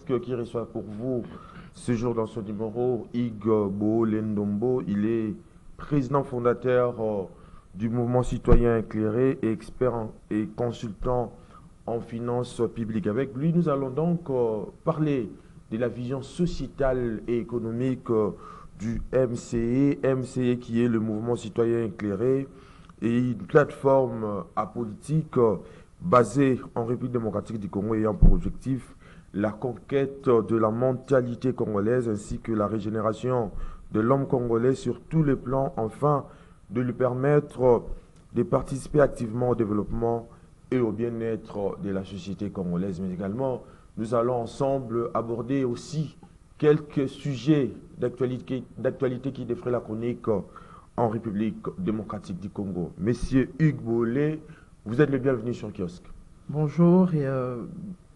Kiosque qui reçoit pour vous ce jour dans ce numéro Igbo Lendombo. Il est président fondateur du mouvement citoyen éclairé et expert et consultant en finances publiques. Avec lui, nous allons donc parler de la vision sociétale et économique du MCE. MCE qui est le mouvement citoyen éclairé et une plateforme apolitique basée en République démocratique du Congo ayant pour objectif la conquête de la mentalité congolaise ainsi que la régénération de l'homme congolais sur tous les plans, afin de lui permettre de participer activement au développement et au bien-être de la société congolaise. Mais également, nous allons ensemble aborder aussi quelques sujets d'actualité qui défraient la chronique en République démocratique du Congo. Monsieur Hugues Bolé, vous êtes le bienvenu sur Kiosque. Bonjour et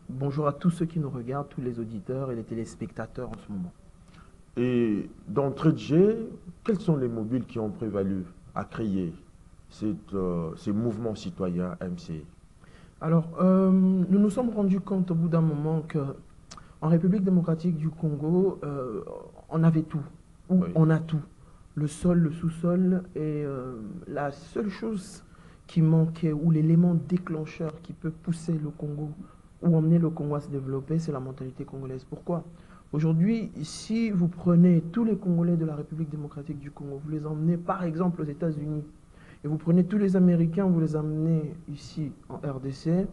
bonjour à tous ceux qui nous regardent, tous les auditeurs et les téléspectateurs en ce moment. Et d'entrée de jeu, quels sont les mobiles qui ont prévalu à créer ces mouvements citoyens MC? Alors, nous nous sommes rendus compte au bout d'un moment qu'en République démocratique du Congo, on avait tout, ou oui. On a tout. Le sol, le sous-sol, et la seule chose qui manquait, ou l'élément déclencheur qui peut pousser le Congo, ou emmener le Congo à se développer, c'est la mentalité congolaise. Pourquoi? Aujourd'hui, si vous prenez tous les Congolais de la République démocratique du Congo, vous les emmenez par exemple aux États-Unis, et vous prenez tous les Américains, vous les amenez ici en RDC,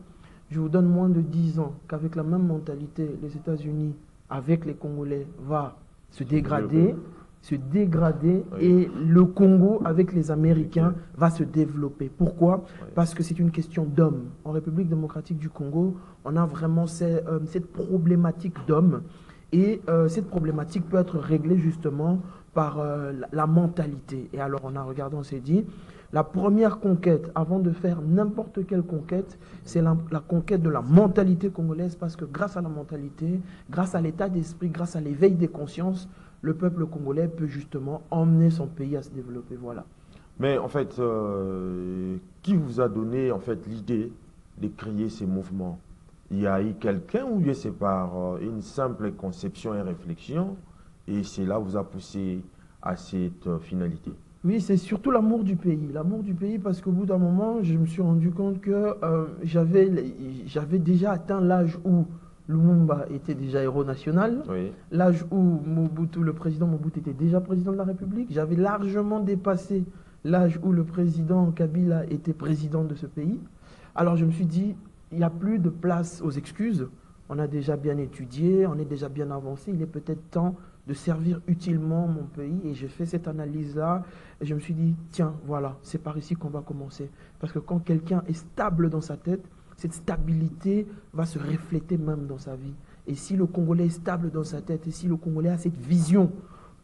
je vous donne moins de 10 ans qu'avec la même mentalité, les États-Unis, avec les Congolais, va se dégrader, oui. Et le Congo, avec les Américains, va se développer. Pourquoi? Oui. Parce que c'est une question d'hommes. En République démocratique du Congo, on a vraiment cette problématique d'hommes. Et cette problématique peut être réglée justement par la mentalité. Et alors on a regardé, on s'est dit, la première conquête, avant de faire n'importe quelle conquête, c'est la conquête de la mentalité congolaise, parce que grâce à la mentalité, grâce à l'état d'esprit, grâce à l'éveil des consciences, le peuple congolais peut justement emmener son pays à se développer. Voilà. Mais en fait, qui vous a donné en fait l'idée de créer ces mouvements? Il y a eu quelqu'un ou bien c'est par une simple conception et réflexion et cela vous a poussé à cette finalité? Oui, c'est surtout l'amour du pays. L'amour du pays parce qu'au bout d'un moment, je me suis rendu compte que j'avais déjà atteint l'âge où Lumumba était déjà héros national, oui. L'âge où Mobutu, le président Mobutu était déjà président de la République. J'avais largement dépassé l'âge où le président Kabila était président de ce pays. Alors je me suis dit, il n'y a plus de place aux excuses. On a déjà bien étudié, on est déjà bien avancé. Il est peut-être temps de servir utilement mon pays. Et j'ai fait cette analyse-là. Et je me suis dit, tiens, voilà, c'est par ici qu'on va commencer. Parce que quand quelqu'un est stable dans sa tête, cette stabilité va se refléter même dans sa vie. Et si le Congolais est stable dans sa tête, et si le Congolais a cette vision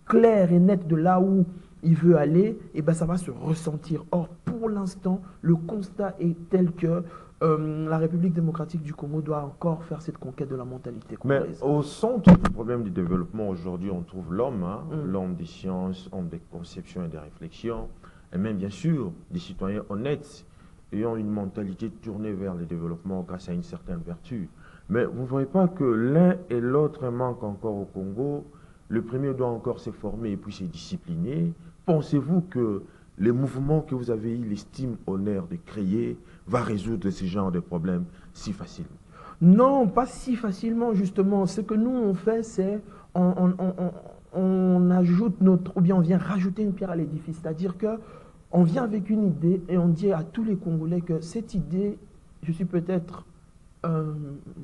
claire et nette de là où il veut aller, et ben ça va se ressentir. Or, pour l'instant, le constat est tel que la République démocratique du Congo doit encore faire cette conquête de la mentalité congolaise. Mais au centre du problème du développement aujourd'hui, on trouve l'homme, l'homme des sciences, homme des conceptions et des réflexions, et même bien sûr des citoyens honnêtes ayant une mentalité tournée vers le développement grâce à une certaine vertu. Mais vous ne voyez pas que l'un et l'autre manquent encore au Congo. Le premier doit encore se former et puis se discipliner. Pensez-vous que les mouvements que vous avez eu l'estime, honneur de créer va résoudre ce genre de problèmes si facilement? Non, pas si facilement justement. Ce que nous on fait, c'est on ajoute ou bien on vient rajouter une pierre à l'édifice. C'est-à-dire que on vient avec une idée et on dit à tous les Congolais que cette idée, je suis peut-être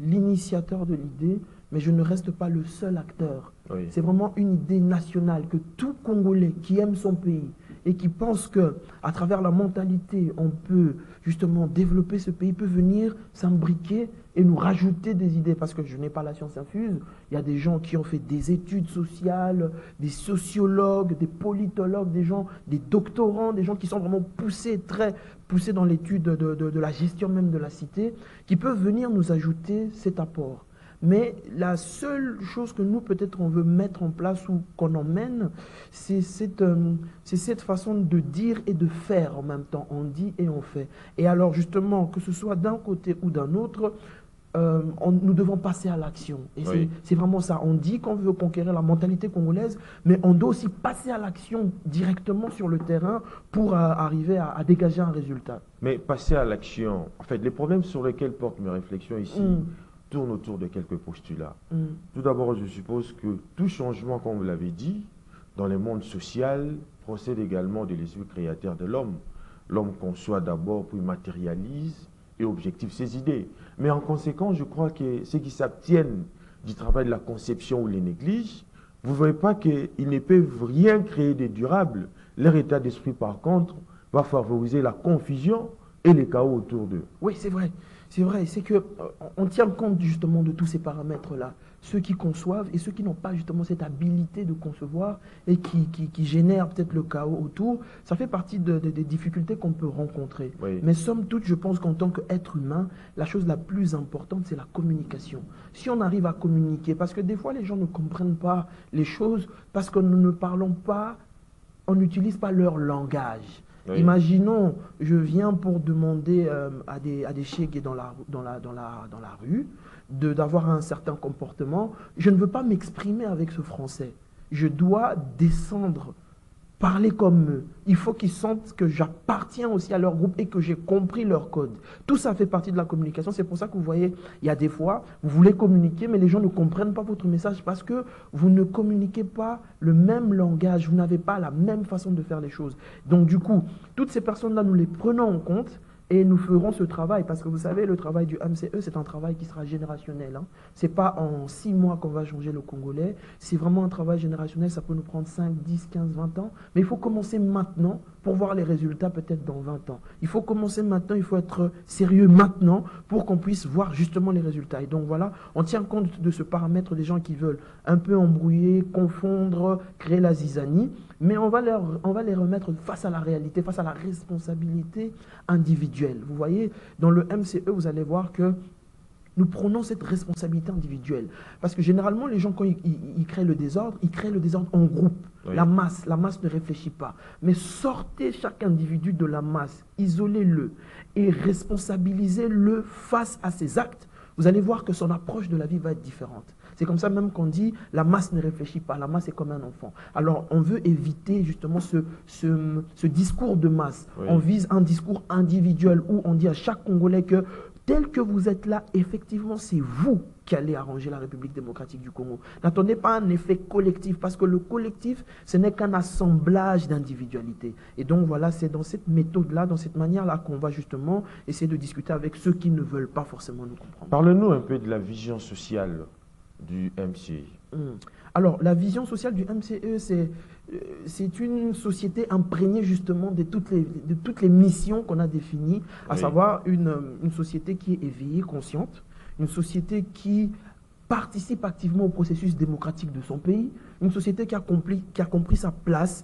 l'initiateur de l'idée, mais je ne reste pas le seul acteur. Oui. C'est vraiment une idée nationale que tout Congolais qui aime son pays et qui pense que à travers la mentalité, on peut justement développer ce pays, peut venir s'imbriquer et nous rajouter des idées. Parce que je n'ai pas la science infuse. Il y a des gens qui ont fait des études sociales, des sociologues, des politologues, des gens, des doctorants, des gens qui sont vraiment très poussés dans l'étude de la gestion même de la cité, qui peuvent venir nous ajouter cet apport. Mais la seule chose que nous, peut-être, on veut mettre en place ou qu'on emmène, c'est cette façon de dire et de faire en même temps. On dit et on fait. Et alors, justement, que ce soit d'un côté ou d'un autre, nous devons passer à l'action. Et Oui. c'est vraiment ça. On dit qu'on veut conquérir la mentalité congolaise, mais on doit aussi passer à l'action directement sur le terrain pour arriver à dégager un résultat. Mais passer à l'action, en fait, les problèmes sur lesquels portent mes réflexions ici Mm, tournent autour de quelques postulats. mm. Tout d'abord, je suppose que tout changement, comme vous l'avez dit, dans le monde social, procède également de l'esprit créateur de l'homme. L'homme conçoit d'abord, puis matérialise et objective ses idées. Mais en conséquence, je crois que ceux qui s'abstiennent du travail de la conception ou les négligent, vous ne voyez pas qu'ils ne peuvent rien créer de durable. Leur état d'esprit, par contre, va favoriser la confusion et les chaos autour d'eux. Oui, c'est vrai. C'est vrai. C'est que on tient compte justement de tous ces paramètres-là. Ceux qui conçoivent et ceux qui n'ont pas justement cette habilité de concevoir et qui génèrent peut-être le chaos autour, ça fait partie des difficultés qu'on peut rencontrer. Oui. Mais somme toute, je pense qu'en tant qu'être humain, la chose la plus importante, c'est la communication. Si on arrive à communiquer, parce que des fois les gens ne comprennent pas les choses parce que nous ne parlons pas, on n'utilise pas leur langage. Oui. Imaginons, je viens pour demander à des chégués dans la rue d'avoir un certain comportement. Je ne veux pas m'exprimer avec ce français. Je dois descendre, parler comme eux. Il faut qu'ils sentent que j'appartiens aussi à leur groupe et que j'ai compris leur code. Tout ça fait partie de la communication. C'est pour ça que vous voyez, il y a des fois, vous voulez communiquer, mais les gens ne comprennent pas votre message parce que vous ne communiquez pas le même langage, vous n'avez pas la même façon de faire les choses. Donc du coup, toutes ces personnes-là, nous les prenons en compte. Et nous ferons ce travail, parce que vous savez, le travail du MCE, c'est un travail qui sera générationnel. Hein. Ce n'est pas en 6 mois qu'on va changer le Congolais. C'est vraiment un travail générationnel, ça peut nous prendre 5, 10, 15, 20 ans. Mais il faut commencer maintenant pour voir les résultats peut-être dans 20 ans. Il faut commencer maintenant, il faut être sérieux maintenant pour qu'on puisse voir justement les résultats. Et donc voilà, on tient compte de ce paramètre des gens qui veulent un peu embrouiller, confondre, créer la zizanie. Mais on va les remettre face à la réalité, face à la responsabilité individuelle. Vous voyez, dans le MCE, vous allez voir que nous prenons cette responsabilité individuelle. Parce que généralement, les gens, quand ils créent le désordre en groupe. Oui. La masse ne réfléchit pas. Mais sortez chaque individu de la masse, isolez-le et responsabilisez-le face à ses actes. Vous allez voir que son approche de la vie va être différente. C'est comme ça même qu'on dit, la masse ne réfléchit pas, la masse est comme un enfant. Alors on veut éviter justement ce discours de masse. Oui. On vise un discours individuel où on dit à chaque Congolais que tel que vous êtes là, effectivement, c'est vous qui allez arranger la République démocratique du Congo. N'attendez pas un effet collectif, parce que le collectif, ce n'est qu'un assemblage d'individualités. Et donc voilà, c'est dans cette méthode-là, dans cette manière-là qu'on va justement essayer de discuter avec ceux qui ne veulent pas forcément nous comprendre. Parle-nous un peu de la vision sociale du MCE. Alors, la vision sociale du MCE, c'est une société imprégnée justement de toutes les missions qu'on a définies, à Oui. savoir une société qui est éveillée, consciente, une société qui participe activement au processus démocratique de son pays, une société qui a compris sa place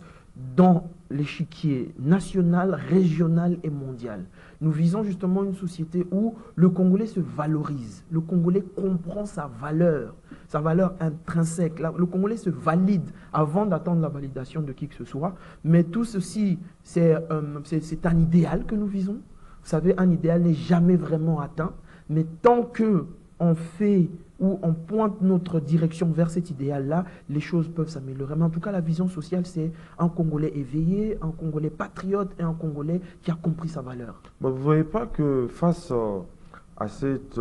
dans l'échiquier national, régional et mondial. Nous visons justement une société où le Congolais se valorise, le Congolais comprend sa valeur intrinsèque. Le Congolais se valide avant d'attendre la validation de qui que ce soit. Mais tout ceci, c'est un idéal que nous visons. Vous savez, un idéal n'est jamais vraiment atteint, mais tant qu'on fait ou on pointe notre direction vers cet idéal-là, les choses peuvent s'améliorer. Mais en tout cas, la vision sociale, c'est un Congolais éveillé, un Congolais patriote et un Congolais qui a compris sa valeur. Vous ne voyez pas que face à cette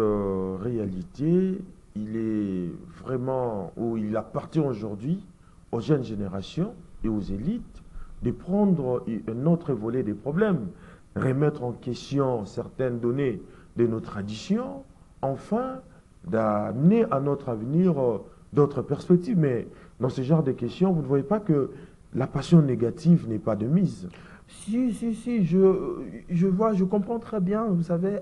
réalité, il est vraiment, ou il appartient aujourd'hui aux jeunes générations et aux élites de prendre un autre volet des problèmes, remettre en question certaines données de nos traditions, enfin d'amener à notre avenir d'autres perspectives. Mais dans ce genre de questions, vous ne voyez pas que la passion négative n'est pas de mise. Si, je comprends très bien. Vous savez,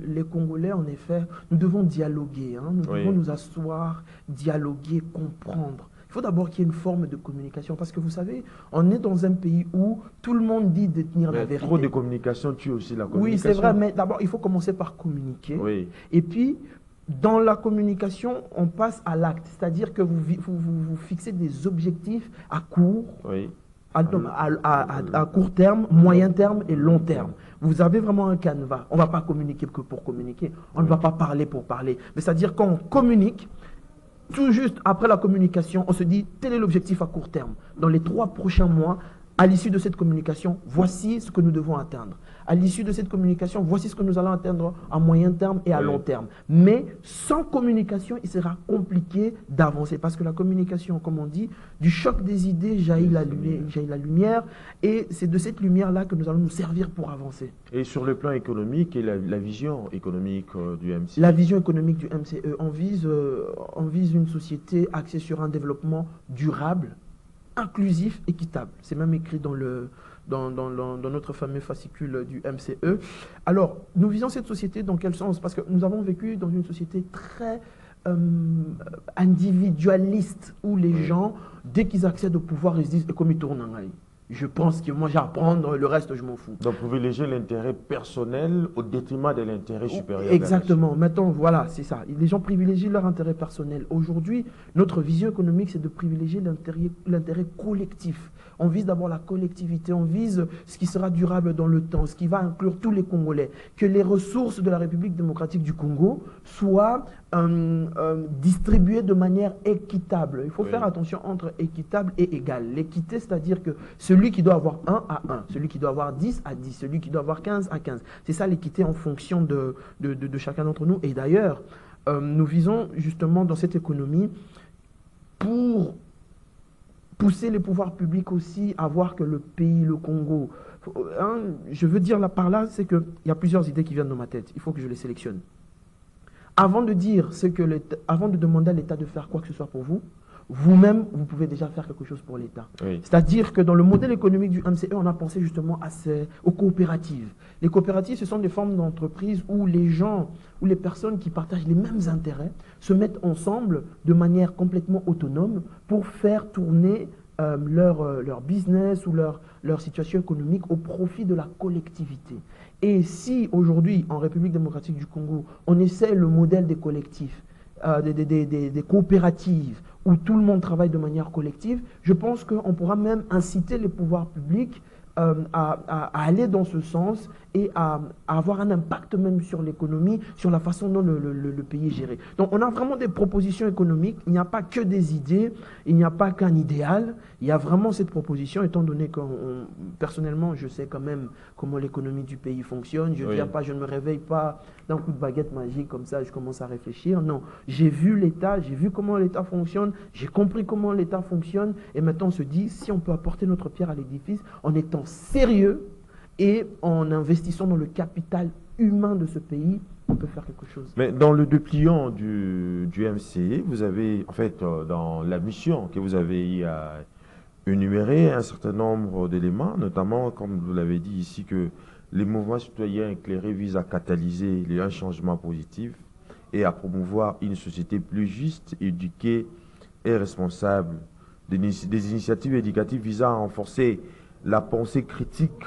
les Congolais, en effet, nous devons dialoguer. Hein, nous Oui. devons nous asseoir, dialoguer, comprendre. Il faut d'abord qu'il y ait une forme de communication. Parce que vous savez, on est dans un pays où tout le monde dit détenir la Mais vérité. trop de communication tue aussi la communication. Oui, c'est vrai, mais d'abord, il faut commencer par communiquer. Oui. Et puis, dans la communication, on passe à l'acte. C'est-à-dire que vous fixez des objectifs à court, Oui. à court terme, moyen terme et long terme. Vous avez vraiment un canevas. On ne va pas communiquer que pour communiquer. On ne va pas parler pour parler. Mais c'est-à-dire quand on communique, tout juste après la communication, on se dit tel est l'objectif à court terme. Dans les 3 prochains mois, à l'issue de cette communication, voici ce que nous devons atteindre. À l'issue de cette communication, voici ce que nous allons atteindre à moyen terme et à long terme. Mais sans communication, il sera compliqué d'avancer. Parce que la communication, comme on dit, du choc des idées jaillit la lumière. Et c'est de cette lumière-là que nous allons nous servir pour avancer. Et sur le plan économique et la vision économique du MCE? La vision économique du MCE, on vise une société axée sur un développement durable, inclusif, équitable. C'est même écrit dans notre fameux fascicule du MCE. Alors, nous visons cette société dans quel sens? Parce que nous avons vécu dans une société très individualiste, où les gens, dès qu'ils accèdent au pouvoir, ils se disent « comme ils tournent en aille ». Je pense que moi j'ai à prendre, le reste je m'en fous. Donc privilégier l'intérêt personnel au détriment de l'intérêt supérieur. Exactement. Maintenant, voilà, c'est ça. Les gens privilégient leur intérêt personnel. Aujourd'hui, notre vision économique, c'est de privilégier l'intérêt collectif. On vise d'abord la collectivité, on vise ce qui sera durable dans le temps, ce qui va inclure tous les Congolais. Que les ressources de la République démocratique du Congo soient distribuées de manière équitable. Il faut faire attention entre équitable et égal. L'équité, c'est-à-dire que celui qui doit avoir 1 à 1, celui qui doit avoir 10 à 10, celui qui doit avoir 15 à 15. C'est ça l'équité en fonction de chacun d'entre nous. Et d'ailleurs, nous visons justement dans cette économie pour pousser les pouvoirs publics aussi à voir que le pays, le Congo, je veux dire là par là, c'est qu'il y a plusieurs idées qui viennent dans ma tête. Il faut que je les sélectionne. Avant de demander à l'État de faire quoi que ce soit pour vous, vous-même, vous pouvez déjà faire quelque chose pour l'État. Oui. C'est-à-dire que dans le modèle économique du MCE, on a pensé justement aux coopératives. Les coopératives, ce sont des formes d'entreprises où les gens, où les personnes qui partagent les mêmes intérêts se mettent ensemble de manière complètement autonome pour faire tourner leur business ou leur situation économique au profit de la collectivité. Et si aujourd'hui, en République démocratique du Congo, on essaie le modèle des collectifs, des coopératives, où tout le monde travaille de manière collective, je pense qu'on pourra même inciter les pouvoirs publics à aller dans ce sens et à avoir un impact même sur l'économie, sur la façon dont le pays est géré. Donc on a vraiment des propositions économiques, il n'y a pas que des idées, il n'y a pas qu'un idéal, il y a vraiment cette proposition, étant donné que personnellement je sais quand même comment l'économie du pays fonctionne, je ne me réveille pas d'un coup de baguette magique comme ça, je commence à réfléchir, non, j'ai vu l'État, j'ai vu comment l'État fonctionne, j'ai compris comment l'État fonctionne, et maintenant on se dit, si on peut apporter notre pierre à l'édifice en étant sérieux, et en investissant dans le capital humain de ce pays, on peut faire quelque chose. Mais dans le dépliant du MCE, vous avez, en fait, dans la mission que vous avez énuméré un certain nombre d'éléments, notamment, comme vous l'avez dit ici, que les mouvements citoyens éclairés visent à catalyser un changement positif et à promouvoir une société plus juste, éduquée et responsable. Des initiatives éducatives visant à renforcer la pensée critique,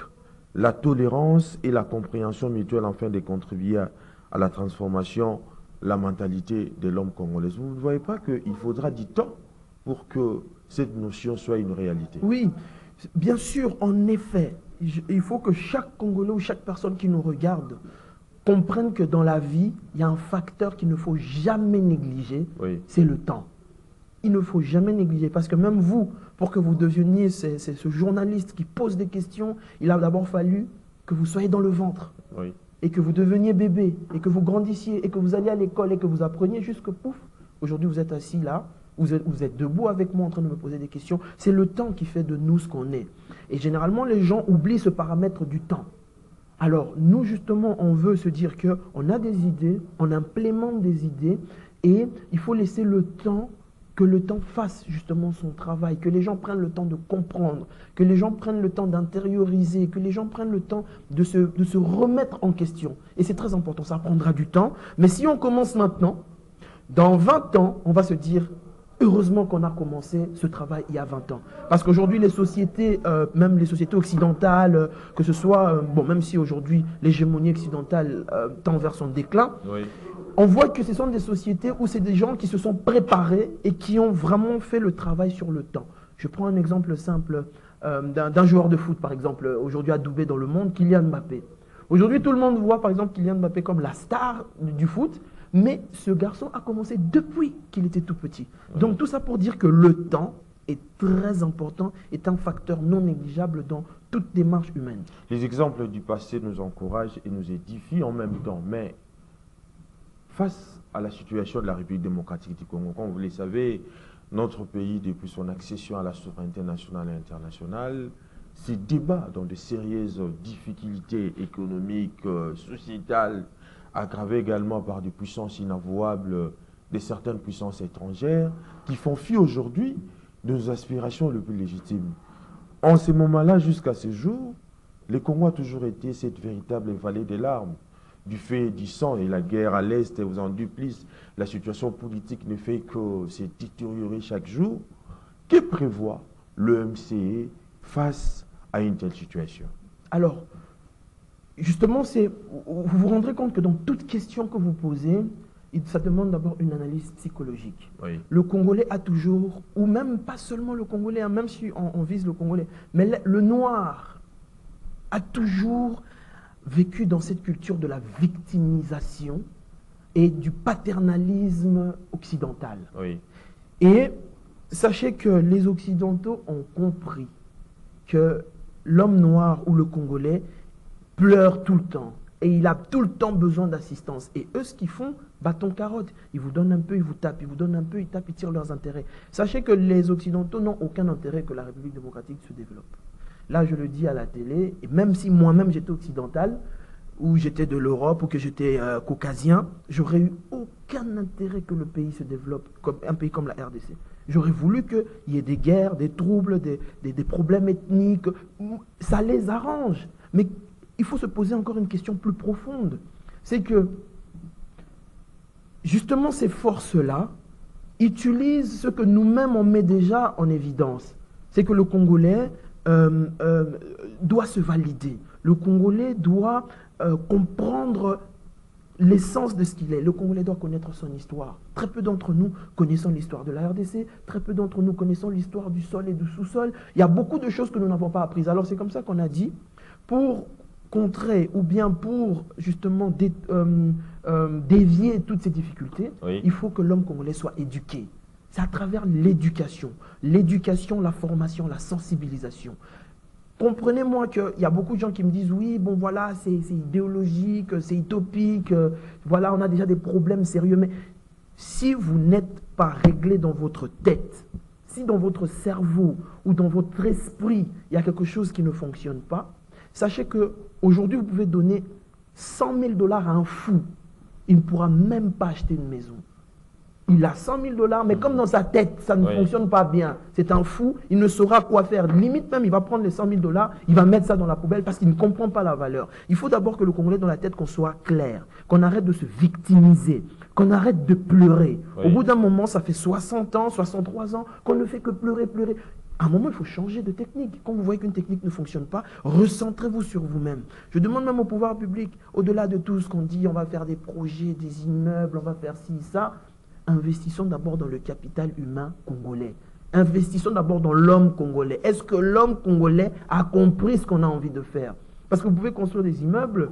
la tolérance et la compréhension mutuelle afin de contribuer à la transformation, la mentalité de l'homme congolais. Vous ne voyez pas qu'il faudra du temps pour que cette notion soit une réalité? Oui, bien sûr, en effet. Il faut que chaque Congolais ou chaque personne qui nous regarde comprenne que dans la vie, il y a un facteur qu'il ne faut jamais négliger, c'est le temps. Il ne faut jamais négliger, parce que même vous, pour que vous deveniez ce journaliste qui pose des questions, il a d'abord fallu que vous soyez dans le ventre, et que vous deveniez bébé, et que vous grandissiez, et que vous alliez à l'école, et que vous appreniez jusque pouf. Aujourd'hui, vous êtes assis là, vous êtes debout avec moi en train de me poser des questions. C'est le temps qui fait de nous ce qu'on est. Et généralement, les gens oublient ce paramètre du temps. Alors, nous, justement, on veut se dire qu'on a des idées, on implémente des idées, et il faut laisser le temps, que le temps fasse justement son travail, que les gens prennent le temps de comprendre, que les gens prennent le temps d'intérioriser, que les gens prennent le temps de se remettre en question. Et c'est très important, ça prendra du temps. Mais si on commence maintenant, dans 20 ans, on va se dire, heureusement qu'on a commencé ce travail il y a 20 ans. Parce qu'aujourd'hui, les sociétés, même les sociétés occidentales, que ce soit, bon, même si aujourd'hui l'hégémonie occidentale tend vers son déclin, on voit que ce sont des sociétés où c'est des gens qui se sont préparés et qui ont vraiment fait le travail sur le temps. Je prends un exemple simple d'un joueur de foot, par exemple, aujourd'hui adoubé dans le monde, Kylian Mbappé. Aujourd'hui, tout le monde voit, par exemple, Kylian Mbappé comme la star du foot, mais ce garçon a commencé depuis qu'il était tout petit. Donc, tout ça pour dire que le temps est très important, est un facteur non négligeable dans toute démarche humaine. Les exemples du passé nous encouragent et nous édifient en même temps, mais face à la situation de la République démocratique du Congo, comme vous le savez, notre pays, depuis son accession à la souveraineté nationale et internationale, se débat dans de sérieuses difficultés économiques, sociétales, aggravées également par des puissances inavouables de certaines puissances étrangères qui font fi aujourd'hui de nos aspirations les plus légitimes. En ce moment-là, jusqu'à ce jour, le Congo a toujours été cette véritable vallée des larmes. Du fait du sang et la guerre à l'Est vous en duplice, la situation politique ne fait que se détériorer chaque jour. Que prévoit le MCE face à une telle situation? Alors, justement, vous vous rendrez compte que dans toute question que vous posez, ça demande d'abord une analyse psychologique. Oui. Le Congolais a toujours, ou même pas seulement le Congolais, hein, même si on vise le Congolais, mais le Noir a toujours vécu dans cette culture de la victimisation et du paternalisme occidental. Oui. Et sachez que les Occidentaux ont compris que l'homme noir ou le Congolais pleure tout le temps et il a tout le temps besoin d'assistance. Et eux, ce qu'ils font, bâton carotte. Ils vous donnent un peu, ils vous tapent, ils vous donnent un peu, ils tapent, ils tirent leurs intérêts. Sachez que les Occidentaux n'ont aucun intérêt que la République démocratique se développe. Là, je le dis à la télé, et même si moi-même j'étais occidental, ou j'étais de l'Europe, ou que j'étais caucasien, j'aurais eu aucun intérêt que le pays se développe, comme un pays comme la RDC. J'aurais voulu qu'il y ait des guerres, des troubles, des problèmes ethniques. Ça les arrange. Mais il faut se poser encore une question plus profonde. C'est que, justement, ces forces-là utilisent ce que nous-mêmes on met déjà en évidence. C'est que le Congolais doit se valider. Le Congolais doit comprendre l'essence de ce qu'il est. Le Congolais doit connaître son histoire. Très peu d'entre nous connaissons l'histoire de la RDC, très peu d'entre nous connaissons l'histoire du sol et du sous-sol. Il y a beaucoup de choses que nous n'avons pas apprises. Alors c'est comme ça qu'on a dit, pour contrer ou bien pour justement dévier toutes ces difficultés, oui, il faut que l'homme congolais soit éduqué. C'est à travers l'éducation. L'éducation, la formation, la sensibilisation. Comprenez-moi qu'il y a beaucoup de gens qui me disent oui, bon voilà, c'est idéologique, c'est utopique, voilà, on a déjà des problèmes sérieux. Mais si vous n'êtes pas réglé dans votre tête, si dans votre cerveau ou dans votre esprit, il y a quelque chose qui ne fonctionne pas, sachez qu'aujourd'hui, vous pouvez donner 100 000 $ à un fou. Il ne pourra même pas acheter une maison. Il a 100 000 $, mais comme dans sa tête, ça ne fonctionne pas bien. C'est un fou, il ne saura quoi faire. Limite même, il va prendre les 100 000 $, il va mettre ça dans la poubelle parce qu'il ne comprend pas la valeur. Il faut d'abord que le Congolais, dans la tête, qu'on soit clair, qu'on arrête de se victimiser, qu'on arrête de pleurer. Au bout d'un moment, ça fait 60 ans, 63 ans, qu'on ne fait que pleurer, pleurer. À un moment, il faut changer de technique. Quand vous voyez qu'une technique ne fonctionne pas, recentrez-vous sur vous-même. Je demande même au pouvoir public, au-delà de tout ce qu'on dit, on va faire des projets, des immeubles, on va faire ci, ça. Investissons d'abord dans le capital humain congolais. Investissons d'abord dans l'homme congolais. Est-ce que l'homme congolais a compris ce qu'on a envie de faire? Parce que vous pouvez construire des immeubles,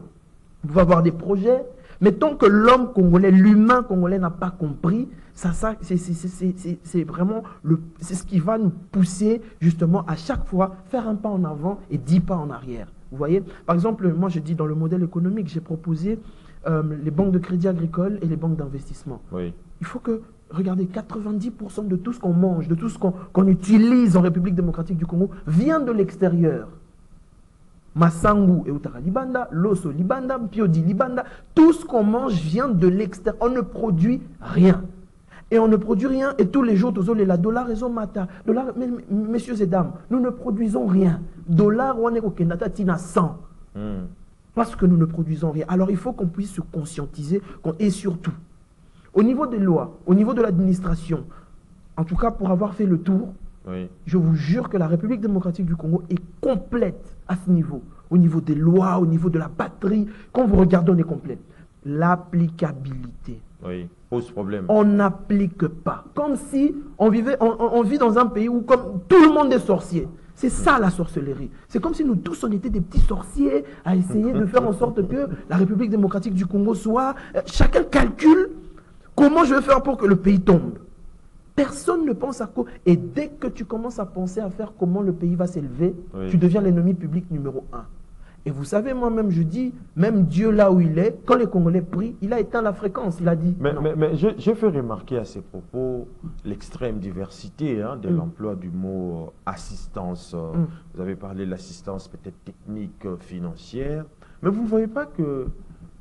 vous pouvez avoir des projets, mais tant que l'homme congolais, l'humain congolais n'a pas compris, c'est vraiment c'est ce qui va nous pousser justement à chaque fois faire un pas en avant et 10 pas en arrière. Vous voyez? Par exemple, moi je dis dans le modèle économique, j'ai proposé les banques de crédit agricole et les banques d'investissement. Oui. Il faut que, regardez, 90% de tout ce qu'on mange, de tout ce qu'on utilise en République démocratique du Congo vient de l'extérieur. Masangu et Outara Libanda, Loso Libanda, Piodi Libanda, tout ce qu'on mange vient de l'extérieur. On ne produit rien. Et on ne produit rien, et tous les jours, la dollar et mata. Dollar, messieurs et dames, nous ne produisons rien. Dollar, on est au Kenata, tina 100. Parce que nous ne produisons rien. Alors il faut qu'on puisse se conscientiser, et surtout, au niveau des lois, au niveau de l'administration, en tout cas pour avoir fait le tour, je vous jure que la République démocratique du Congo est complète à ce niveau. Au niveau des lois, au niveau de la batterie, quand vous regardez, on est complet. l'applicabilité. Oui, pose problème. On n'applique pas. Comme si on vit dans un pays où comme tout le monde est sorcier. C'est ça la sorcellerie. C'est comme si nous tous on était des petits sorciers à essayer de faire en sorte que la République démocratique du Congo soit... chacun calcule comment je vais faire pour que le pays tombe. Personne ne pense à quoi. Et dès que tu commences à penser à faire comment le pays va s'élever, Oui. tu deviens l'ennemi public numéro 1. Et vous savez, moi-même, je dis, même Dieu là où il est, quand les Congolais prient, il a éteint la fréquence. Il a dit non. Mais je fais remarquer à ces propos l'extrême diversité de l'emploi du mot assistance. Vous avez parlé de l'assistance peut-être technique, financière. Mais vous ne voyez pas que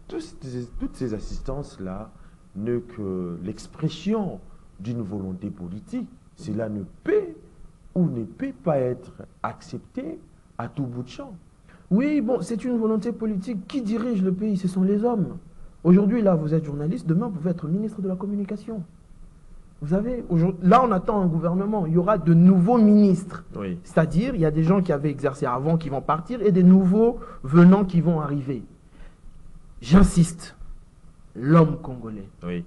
toutes ces assistances-là n'est que l'expression d'une volonté politique. Cela ne peut ou ne peut pas être accepté à tout bout de champ. Oui, bon, c'est une volonté politique. Qui dirige le pays? Ce sont les hommes. Aujourd'hui, là, vous êtes journaliste. Demain, vous pouvez être ministre de la Communication. Vous savez, là, on attend un gouvernement. Il y aura de nouveaux ministres. Oui. C'est-à-dire, il y a des gens qui avaient exercé avant qui vont partir et des nouveaux venants qui vont arriver. J'insiste, l'homme congolais. Oui.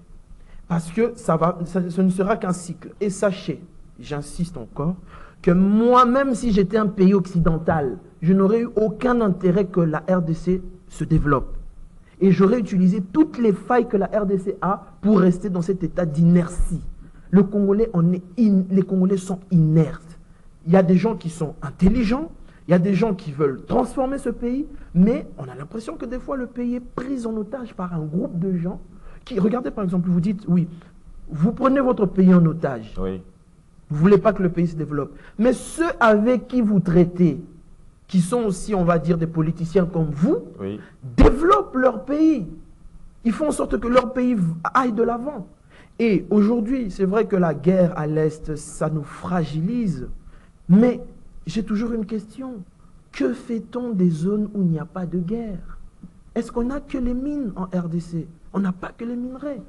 Parce que ce ne sera qu'un cycle. Et sachez, j'insiste encore, que moi, même si j'étais un pays occidental, je n'aurais eu aucun intérêt que la RDC se développe. Et j'aurais utilisé toutes les failles que la RDC a pour rester dans cet état d'inertie. Les Congolais sont inertes. Il y a des gens qui sont intelligents, il y a des gens qui veulent transformer ce pays, mais on a l'impression que des fois le pays est pris en otage par un groupe de gens qui, regardez par exemple, vous dites, oui, vous prenez votre pays en otage. Oui. Vous ne voulez pas que le pays se développe. Mais ceux avec qui vous traitez, qui sont aussi, on va dire, des politiciens comme vous, Oui. développent leur pays. Ils font en sorte que leur pays aille de l'avant. Et aujourd'hui, c'est vrai que la guerre à l'Est, ça nous fragilise. Mais j'ai toujours une question. Que fait-on des zones où il n'y a pas de guerre? Est-ce qu'on n'a que les mines en RDC? On n'a pas que les minerais.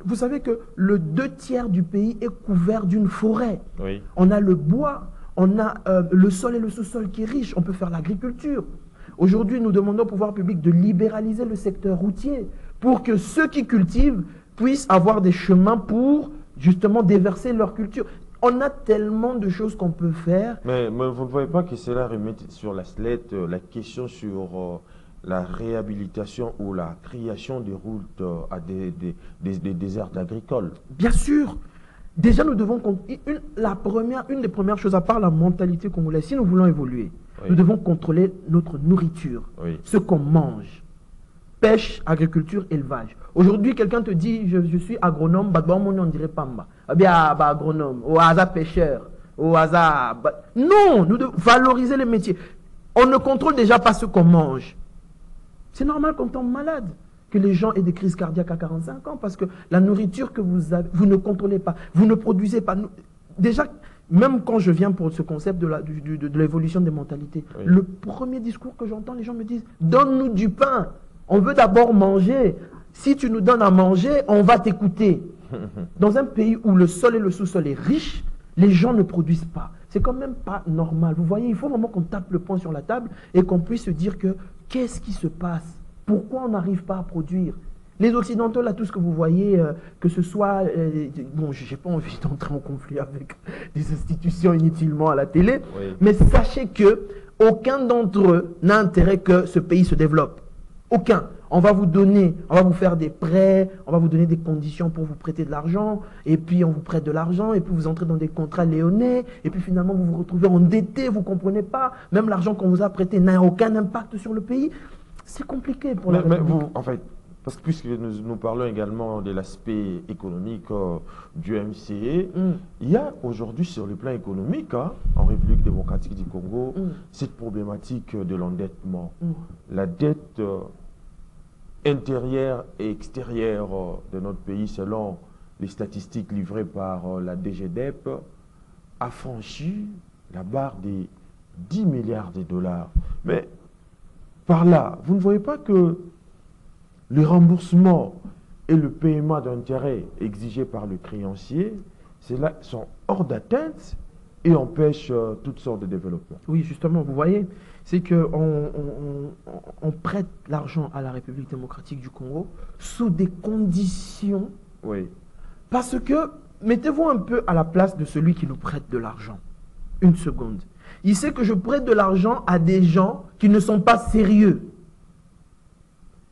Vous savez que le 2/3 du pays est couvert d'une forêt. Oui. On a le bois, on a le sol et le sous-sol qui est riche, on peut faire l'agriculture. Aujourd'hui, nous demandons au pouvoir public de libéraliser le secteur routier pour que ceux qui cultivent puissent avoir des chemins pour justement déverser leur culture. On a tellement de choses qu'on peut faire. Mais vous ne voyez pas que cela remet sur la slate la question sur la réhabilitation ou la création des routes à des déserts agricoles? Bien sûr. Déjà, nous devons... Une des premières choses, à part la mentalité congolaise, si nous voulons évoluer, Oui. nous devons contrôler notre nourriture, Oui. ce qu'on mange. Pêche, agriculture, élevage. Aujourd'hui, quelqu'un te dit, je suis agronome, on dirait Pamba. Eh bien, agronome, ou hasard pêcheur, ou hasard... Non, nous devons valoriser les métiers. On ne contrôle déjà pas ce qu'on mange. C'est normal qu'on tombe malade, que les gens aient des crises cardiaques à 45 ans, parce que la nourriture que vous avez, vous ne contrôlez pas, vous ne produisez pas. Déjà, même quand je viens pour ce concept de l'évolution des mentalités, Oui. le premier discours que j'entends, les gens me disent, donne-nous du pain, on veut d'abord manger. Si tu nous donnes à manger, on va t'écouter. Dans un pays où le sol et le sous-sol est riche, les gens ne produisent pas. C'est quand même pas normal. Vous voyez, il faut vraiment qu'on tape le poing sur la table et qu'on puisse se dire que qu'est-ce qui se passe? Pourquoi on n'arrive pas à produire? Les Occidentaux, là, tout ce que vous voyez, que ce soit... bon, je n'ai pas envie d'entrer en conflit avec des institutions inutilement à la télé, Oui. mais sachez que aucun d'entre eux n'a intérêt que ce pays se développe. Aucun. On va vous faire des prêts, on va vous donner des conditions pour vous prêter de l'argent, et puis on vous prête de l'argent, et puis vous entrez dans des contrats léonais, et puis finalement vous vous retrouvez endetté, vous ne comprenez pas, même l'argent qu'on vous a prêté n'a aucun impact sur le pays. C'est compliqué pour la Mais République. vous, en fait, parce que puisque nous parlons également de l'aspect économique du MCE, il y a aujourd'hui sur le plan économique, en République démocratique du Congo, cette problématique de l'endettement. La dette intérieure et extérieure de notre pays, selon les statistiques livrées par la DGDEP, a franchi la barre des 10 milliards de dollars. Mais par là, vous ne voyez pas que le remboursement et le paiement d'intérêts exigés par le créancier, ceux-là sont hors d'atteinte et empêche toutes sortes de développements. Oui, justement, vous voyez, c'est qu'on on prête l'argent à la République démocratique du Congo sous des conditions. Oui. Parce que, mettez-vous un peu à la place de celui qui nous prête de l'argent. Une seconde. Il sait que je prête de l'argent à des gens qui ne sont pas sérieux.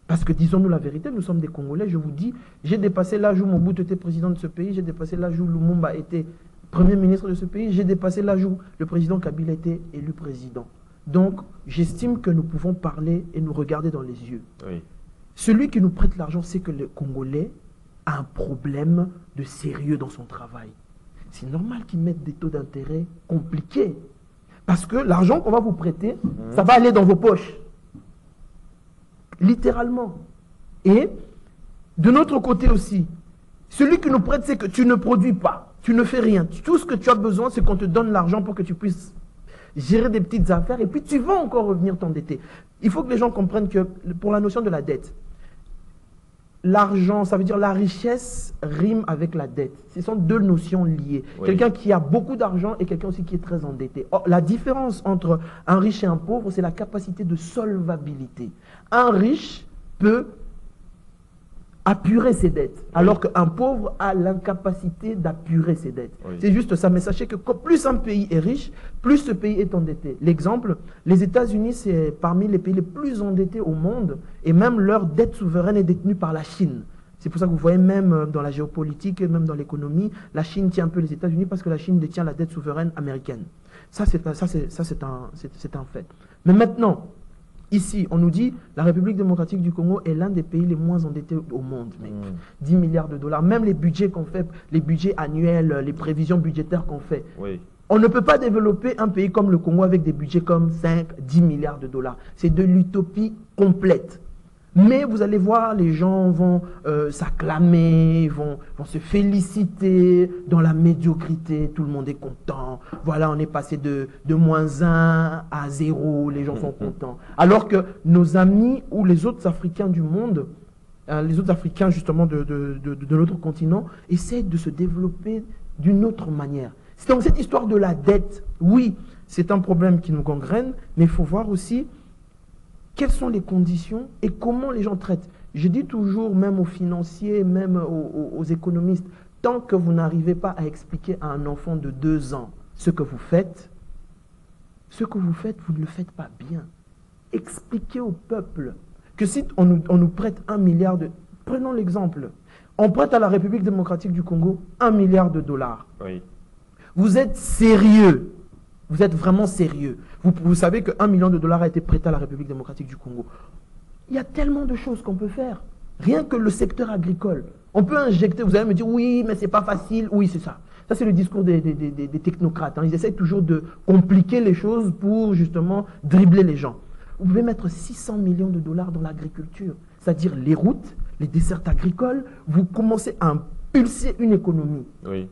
Parce que, disons-nous la vérité, nous sommes des Congolais, je vous dis, j'ai dépassé l'âge où Mobutu était président de ce pays, j'ai dépassé l'âge où Lumumba était Premier ministre de ce pays, j'ai dépassé l'âge où le président Kabila était élu président. Donc, j'estime que nous pouvons parler et nous regarder dans les yeux. Oui. Celui qui nous prête l'argent, c'est que le Congolais a un problème de sérieux dans son travail. C'est normal qu'ils mettent des taux d'intérêt compliqués. Parce que l'argent qu'on va vous prêter, ça va aller dans vos poches. Littéralement. Et de notre côté aussi, celui qui nous prête, c'est que tu ne produis pas, tu ne fais rien. Tout ce que tu as besoin, c'est qu'on te donne l'argent pour que tu puisses gérer des petites affaires et puis tu vas encore revenir t'endetter. Il faut que les gens comprennent que pour la notion de la dette, l'argent, ça veut dire la richesse rime avec la dette. Ce sont deux notions liées. Oui. Quelqu'un qui a beaucoup d'argent et quelqu'un aussi qui est très endetté. Or, la différence entre un riche et un pauvre, c'est la capacité de solvabilité. Un riche peut apurer ses dettes, alors qu'un pauvre a l'incapacité d'apurer ses dettes. Oui. C'est juste ça. Mais sachez que plus un pays est riche, plus ce pays est endetté. L'exemple, les États-Unis, c'est parmi les pays les plus endettés au monde, et même leur dette souveraine est détenue par la Chine. C'est pour ça que vous voyez même dans la géopolitique, même dans l'économie, la Chine tient un peu les États-Unis parce que la Chine détient la dette souveraine américaine. Ça, c'est un fait. Mais maintenant, ici, on nous dit la République démocratique du Congo est l'un des pays les moins endettés au monde. Mec. 10 milliards de dollars. Même les budgets qu'on fait, les budgets annuels, les prévisions budgétaires qu'on fait. Oui. On ne peut pas développer un pays comme le Congo avec des budgets comme 5, 10 milliards de dollars. C'est de l'utopie complète. Mais vous allez voir, les gens vont s'acclamer, vont se féliciter dans la médiocrité. Tout le monde est content. Voilà, on est passé de -1 à 0. Les gens sont contents. Alors que nos amis ou les autres Africains du monde, les autres Africains justement de notre continent, essaient de se développer d'une autre manière. Donc cette histoire de la dette, oui, c'est un problème qui nous gangrène, mais il faut voir aussi quelles sont les conditions et comment les gens traitent. Je dis toujours, même aux financiers, même aux économistes, tant que vous n'arrivez pas à expliquer à un enfant de 2 ans ce que vous faites, vous ne le faites pas bien. Expliquez au peuple que si on nous prête 1 milliard de... Prenons l'exemple. On prête à la République démocratique du Congo 1 milliard de dollars. Oui. Vous êtes sérieux. Vous êtes vraiment sérieux. Vous savez que 1 million de dollars a été prêté à la République démocratique du Congo. Il y a tellement de choses qu'on peut faire. Rien que le secteur agricole. On peut injecter, vous allez me dire, oui, mais c'est pas facile. Oui, c'est ça. Ça, c'est le discours des technocrates. Hein. Ils essayent toujours de compliquer les choses pour justement dribbler les gens. Vous pouvez mettre 600 millions de dollars dans l'agriculture. C'est-à-dire les routes, les dessertes agricoles. Vous commencez à impulser une économie. Oui.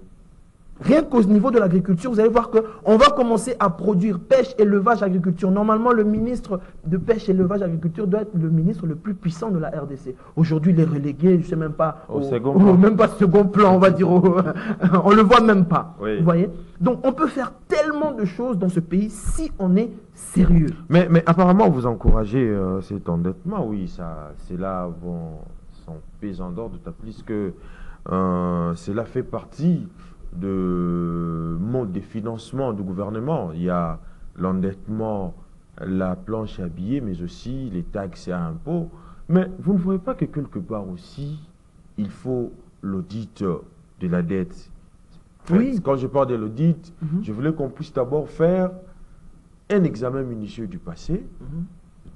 Rien qu'au niveau de l'agriculture, vous allez voir qu'on va commencer à produire pêche, élevage, agriculture. Normalement, le ministre de pêche, élevage, agriculture doit être le ministre le plus puissant de la RDC. Aujourd'hui, il est relégué, je ne sais même pas, même pas second plan, on va dire, on ne le voit même pas. Oui. Vous voyez? Donc, on peut faire tellement de choses dans ce pays si on est sérieux. Mais apparemment, vous encouragez cet endettement, oui, cela vont s'en pesant d'ordre, d'autant plus que cela fait partie de mode de financement du gouvernement. Il y a l'endettement, la planche à billets, mais aussi les taxes et impôts. Mais vous ne voyez pas que quelque part aussi, il faut l'audit de la dette. Oui. Quand je parle de l'audit, je voulais qu'on puisse d'abord faire un examen minutieux du passé,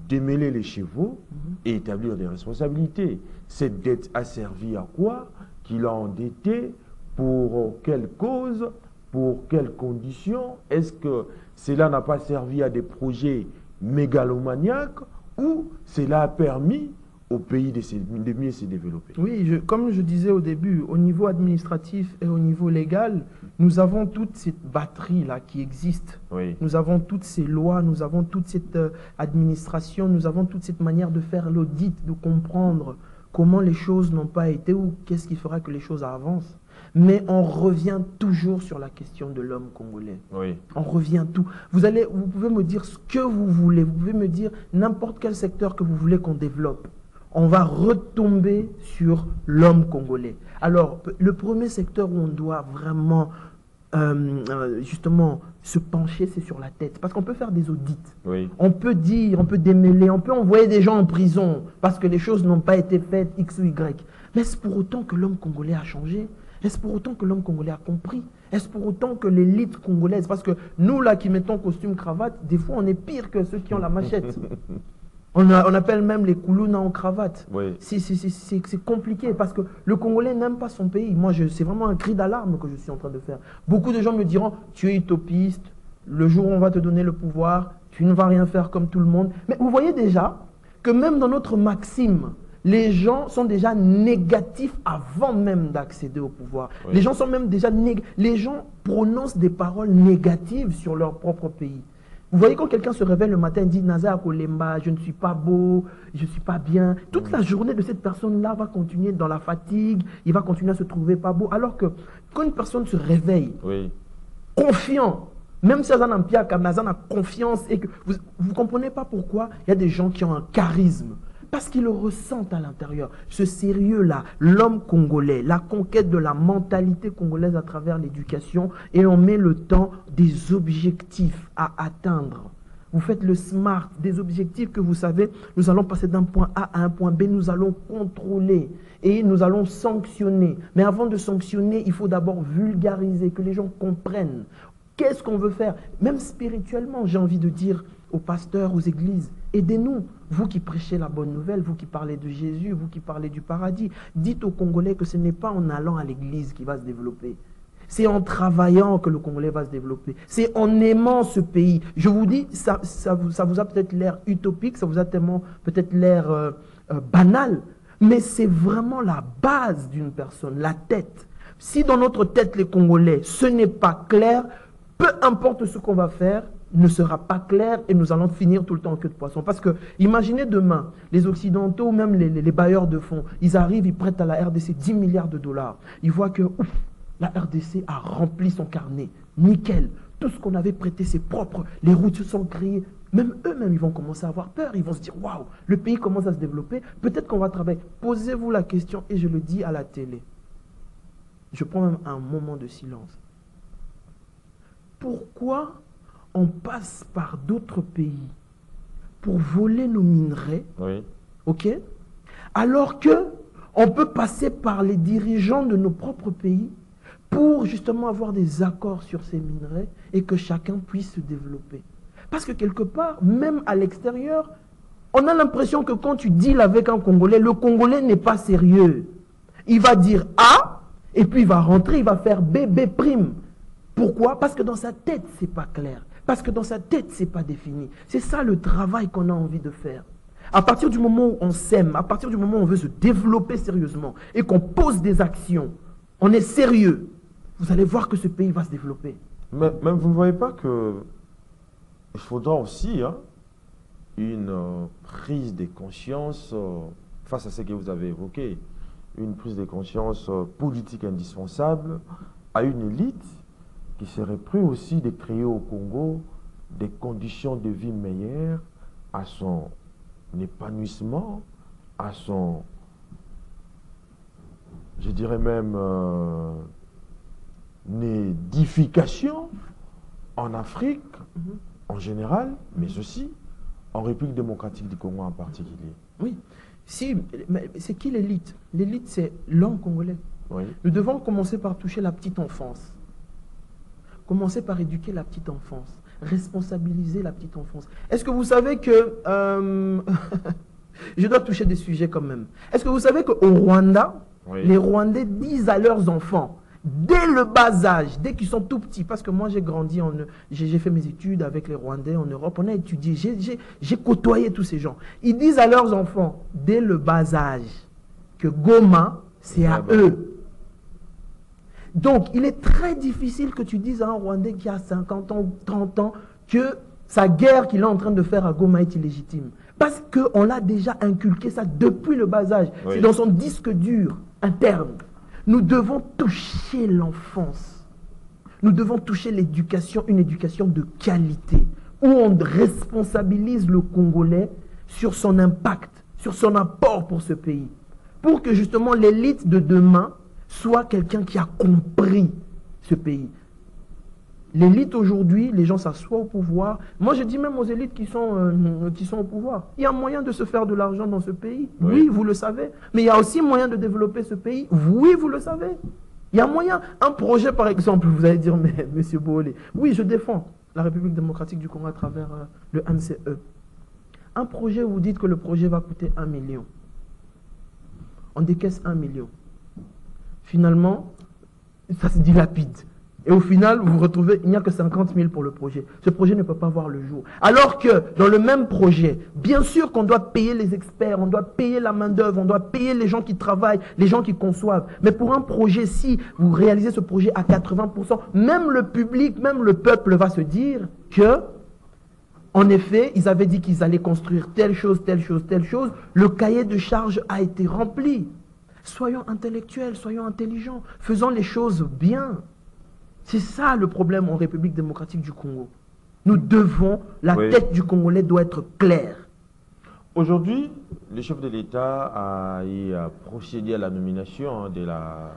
démêler les chevaux et établir des responsabilités. Cette dette a servi à quoi? Qui l'a endetté? Pour quelle cause? Pour quelles conditions? Est-ce que cela n'a pas servi à des projets mégalomaniaques ou cela a permis au pays de mieux se développer? Oui, comme je disais au début, au niveau administratif et au niveau légal, nous avons toute cette batterie-là qui existe. Oui. Nous avons toutes ces lois, nous avons toute cette administration, nous avons toute cette manière de faire l'audit, de comprendre comment les choses n'ont pas été ou qu'est-ce qui fera que les choses avancent. Mais on revient toujours sur la question de l'homme congolais. Oui. On revient tout. Vous pouvez me dire ce que vous voulez. Vous pouvez me dire n'importe quel secteur que vous voulez qu'on développe. On va retomber sur l'homme congolais. Alors, le premier secteur où on doit vraiment, justement, se pencher, c'est sur la tête. Parce qu'on peut faire des audits. Oui. On peut dire, on peut démêler, on peut envoyer des gens en prison parce que les choses n'ont pas été faites X ou Y. Mais est-ce pour autant que l'homme congolais a changé? Est-ce pour autant que l'homme congolais a compris? Est-ce pour autant que l'élite congolaise, parce que nous là qui mettons costume, cravate, des fois on est pire que ceux qui ont la machette. On appelle même les koulouna en cravate. Oui. C'est compliqué parce que le Congolais n'aime pas son pays. Moi, c'est vraiment un cri d'alarme que je suis en train de faire. Beaucoup de gens me diront, tu es utopiste, le jour où on va te donner le pouvoir, tu ne vas rien faire comme tout le monde. Mais vous voyez déjà que même dans notre maxime, les gens sont déjà négatifs avant même d'accéder au pouvoir. Oui. Les gens sont même déjà les gens prononcent des paroles négatives sur leur propre pays. Vous voyez quand quelqu'un se réveille le matin et dit Naza Kolemba, je ne suis pas beau, je ne suis pas bien. Toute la journée de cette personne-là va continuer dans la fatigue, il va continuer à se trouver pas beau. Alors que quand une personne se réveille, Oui. confiant, même si Azan Ampia Kamazan a confiance et que vous ne comprenez pas pourquoi il y a des gens qui ont un charisme. Parce qu'ils le ressentent à l'intérieur. Ce sérieux-là, l'homme congolais, la conquête de la mentalité congolaise à travers l'éducation, et on met le temps des objectifs à atteindre. Vous faites le SMART, des objectifs que vous savez, nous allons passer d'un point A à un point B, nous allons contrôler et nous allons sanctionner. Mais avant de sanctionner, il faut d'abord vulgariser, que les gens comprennent. Qu'est-ce qu'on veut faire? Même spirituellement, j'ai envie de dire aux pasteurs, aux églises, aidez-nous. Vous qui prêchez la bonne nouvelle, vous qui parlez de Jésus, vous qui parlez du paradis, dites aux Congolais que ce n'est pas en allant à l'église qu'il va se développer. C'est en travaillant que le Congolais va se développer. C'est en aimant ce pays. Je vous dis, ça vous a peut-être l'air utopique, ça vous a tellement peut-être l'air banal, mais c'est vraiment la base d'une personne, la tête. Si dans notre tête, les Congolais, ce n'est pas clair, peu importe ce qu'on va faire, ne sera pas clair et nous allons finir tout le temps en queue de poisson. Parce que, imaginez demain, les Occidentaux, même les bailleurs de fonds, ils arrivent, ils prêtent à la RDC 10 milliards de dollars. Ils voient que la RDC a rempli son carnet. Nickel. Tout ce qu'on avait prêté, c'est propre. Les routes se sont créées. Même eux-mêmes, ils vont commencer à avoir peur. Ils vont se dire, waouh, le pays commence à se développer. Peut-être qu'on va travailler. Posez-vous la question, et je le dis à la télé. Je prends même un moment de silence. Pourquoi on passe par d'autres pays pour voler nos minerais, Oui. ok? Alors que on peut passer par les dirigeants de nos propres pays pour justement avoir des accords sur ces minerais et que chacun puisse se développer. Parce que quelque part, même à l'extérieur, on a l'impression que quand tu deals avec un Congolais, le Congolais n'est pas sérieux. Il va dire A, et puis il va rentrer, il va faire B, B'. Pourquoi? Parce que dans sa tête, c'est pas clair. Parce que dans sa tête, c'est pas défini. C'est ça le travail qu'on a envie de faire. À partir du moment où on s'aime, à partir du moment où on veut se développer sérieusement et qu'on pose des actions, on est sérieux, vous allez voir que ce pays va se développer. Mais vous ne voyez pas que il faudra aussi une prise de conscience face à ce que vous avez évoqué, une prise de conscience politique indispensable à une élite qui serait prêt aussi de créer au Congo des conditions de vie meilleures à son épanouissement, à son, je dirais même, édification en Afrique en général, mais aussi en République démocratique du Congo en particulier. Oui. Si, mais c'est qui l'élite? L'élite, c'est l'homme congolais. Oui. Nous devons commencer par toucher la petite enfance. Commencer par éduquer la petite enfance. Responsabiliser la petite enfance. Est-ce que vous savez que... je dois toucher des sujets quand même. Est-ce que vous savez qu'au Rwanda, Oui. les Rwandais disent à leurs enfants, dès le bas âge, dès qu'ils sont tout petits, parce que moi j'ai grandi, j'ai fait mes études avec les Rwandais en Europe, on a étudié, j'ai côtoyé tous ces gens. Ils disent à leurs enfants, dès le bas âge, que Goma, c'est à eux. Donc, il est très difficile que tu dises à un Rwandais qui a 50 ans ou 30 ans que sa guerre qu'il est en train de faire à Goma est illégitime. Parce qu'on l'a déjà inculqué ça depuis le bas âge. Oui. C'est dans son disque dur interne. Nous devons toucher l'enfance. Nous devons toucher l'éducation, une éducation de qualité, où on responsabilise le Congolais sur son impact, sur son apport pour ce pays. Pour que justement l'élite de demain soit quelqu'un qui a compris ce pays. L'élite aujourd'hui, les gens s'assoient au pouvoir. Moi, je dis même aux élites qui sont au pouvoir. Il y a moyen de se faire de l'argent dans ce pays. Oui, vous le savez. Mais il y a aussi moyen de développer ce pays. Oui, vous le savez. Il y a moyen. Un projet, par exemple, vous allez dire, mais monsieur Boolé, oui, je défends la République démocratique du Congo à travers le MCE. Un projet, vous dites que le projet va coûter 1 million. On décaisse 1 million. Finalement, ça se dilapide. Et au final, vous vous retrouvez, il n'y a que 50 000 pour le projet. Ce projet ne peut pas voir le jour. Alors que dans le même projet, bien sûr qu'on doit payer les experts, on doit payer la main-d'œuvre, on doit payer les gens qui travaillent, les gens qui conçoivent. Mais pour un projet, si vous réalisez ce projet à 80%, même le public, même le peuple va se dire que, en effet, ils avaient dit qu'ils allaient construire telle chose, telle chose, telle chose. Le cahier de charges a été rempli. Soyons intellectuels, soyons intelligents, faisons les choses bien. C'est ça le problème en République démocratique du Congo. Nous devons, la tête du Congolais doit être claire. Aujourd'hui, le chef de l'État a procédé à la nomination de la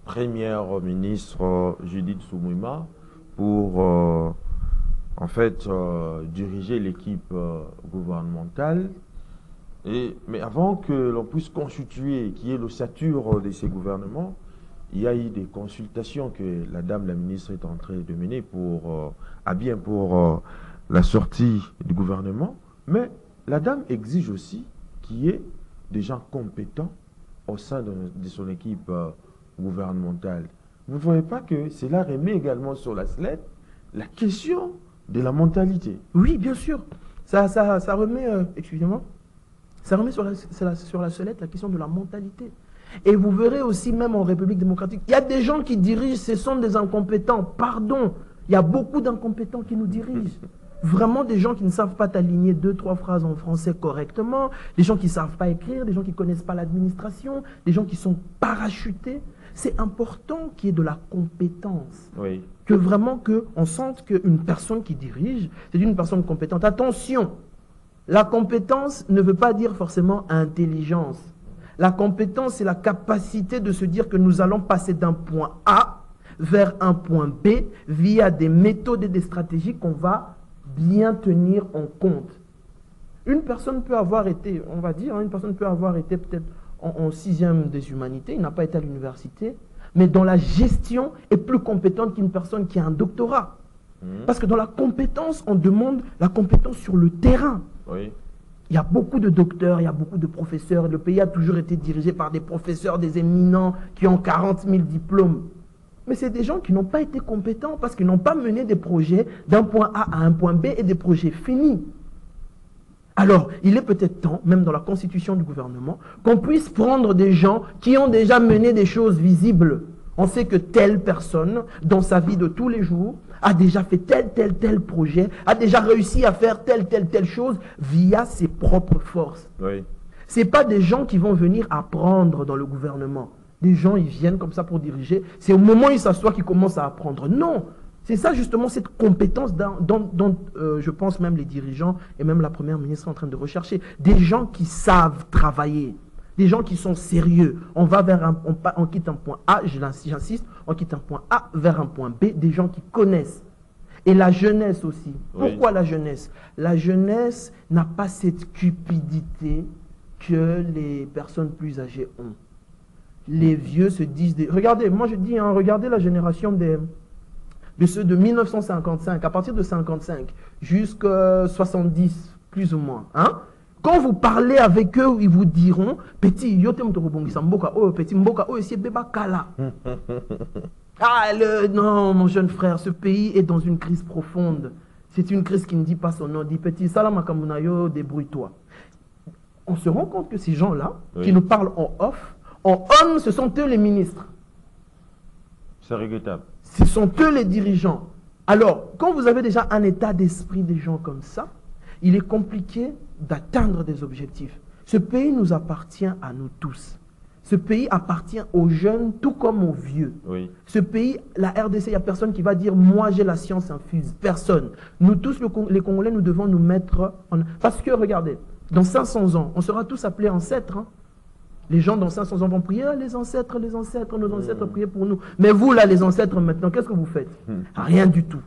première ministre Judith Suminwa pour en fait diriger l'équipe gouvernementale. Mais avant que l'on puisse constituer qui est l'ossature de ces gouvernements, il y a eu des consultations que la ministre est en train de mener pour la sortie du gouvernement. Mais la dame exige aussi qu'il y ait des gens compétents au sein de son équipe gouvernementale. Vous ne voyez pas que cela remet également sur la sellette la question de la mentalité? Oui, bien sûr. Ça remet, excusez-moi, ça remet sur la sellette la question de la mentalité. Et vous verrez aussi, même en République démocratique, il y a des gens qui dirigent, ce sont des incompétents. Pardon, il y a beaucoup d'incompétents qui nous dirigent. Vraiment des gens qui ne savent pas t'aligner 2-3 phrases en français correctement, des gens qui ne savent pas écrire, des gens qui ne connaissent pas l'administration, des gens qui sont parachutés. C'est important qu'il y ait de la compétence. Oui. Que vraiment qu'on sente qu'une personne qui dirige, c'est une personne compétente. Attention, la compétence ne veut pas dire forcément intelligence. La compétence, c'est la capacité de se dire que nous allons passer d'un point A vers un point B via des méthodes et des stratégies qu'on va bien tenir en compte. Une personne peut avoir été, on va dire, une personne peut avoir été peut-être en 6e des humanités, il n'a pas été à l'université, mais dans la gestion est plus compétente qu'une personne qui a un doctorat. Parce que dans la compétence, on demande la compétence sur le terrain. Oui. Il y a beaucoup de docteurs, il y a beaucoup de professeurs. Le pays a toujours été dirigé par des professeurs, des éminents qui ont 40 000 diplômes. Mais c'est des gens qui n'ont pas été compétents parce qu'ils n'ont pas mené des projets d'un point A à un point B et des projets finis. Alors, il est peut-être temps, même dans la constitution du gouvernement, qu'on puisse prendre des gens qui ont déjà mené des choses visibles. On sait que telle personne, dans sa vie de tous les jours, a déjà fait tel projet, a déjà réussi à faire telle chose via ses propres forces. Oui. Ce n'est pas des gens qui vont venir apprendre dans le gouvernement. Des gens, ils viennent comme ça pour diriger. C'est au moment où ils s'assoient qu'ils commencent à apprendre. Non, c'est ça justement, cette compétence dont je pense même les dirigeants et même la première ministre sont en train de rechercher. Des gens qui savent travailler. Des gens qui sont sérieux. On va vers on quitte un point A, j'insiste, on quitte un point A vers un point B, des gens qui connaissent. Et la jeunesse aussi. Pourquoi oui. La jeunesse? La jeunesse n'a pas cette cupidité que les personnes plus âgées ont. Les vieux se disent... Regardez, moi je dis, regardez la génération de ceux de 1955, à partir de 55 jusqu'à 70, plus ou moins. Hein? Quand vous parlez avec eux, ils vous diront, petit, petit, non, mon jeune frère, ce pays est dans une crise profonde. C'est une crise qui ne dit pas son nom. Dit petit, Salamakamunayo, débrouille-toi. On se rend compte que ces gens-là, oui. qui nous parlent en off, en on, ce sont eux les ministres. C'est regrettable. Ce sont eux les dirigeants. Alors, quand vous avez déjà un état d'esprit des gens comme ça, il est compliqué d'atteindre des objectifs. Ce pays nous appartient à nous tous. Ce pays appartient aux jeunes tout comme aux vieux. Oui. Ce pays, la RDC, il n'y a personne qui va dire « moi j'ai la science infuse ». Personne. Nous tous, les Congolais, nous devons nous mettre en... Parce que, regardez, dans 500 ans, on sera tous appelés ancêtres. Hein. Les gens dans 500 ans vont prier « les ancêtres, nos ancêtres priez pour nous ». Mais vous, là, les ancêtres, maintenant, qu'est-ce que vous faites? Rien du tout.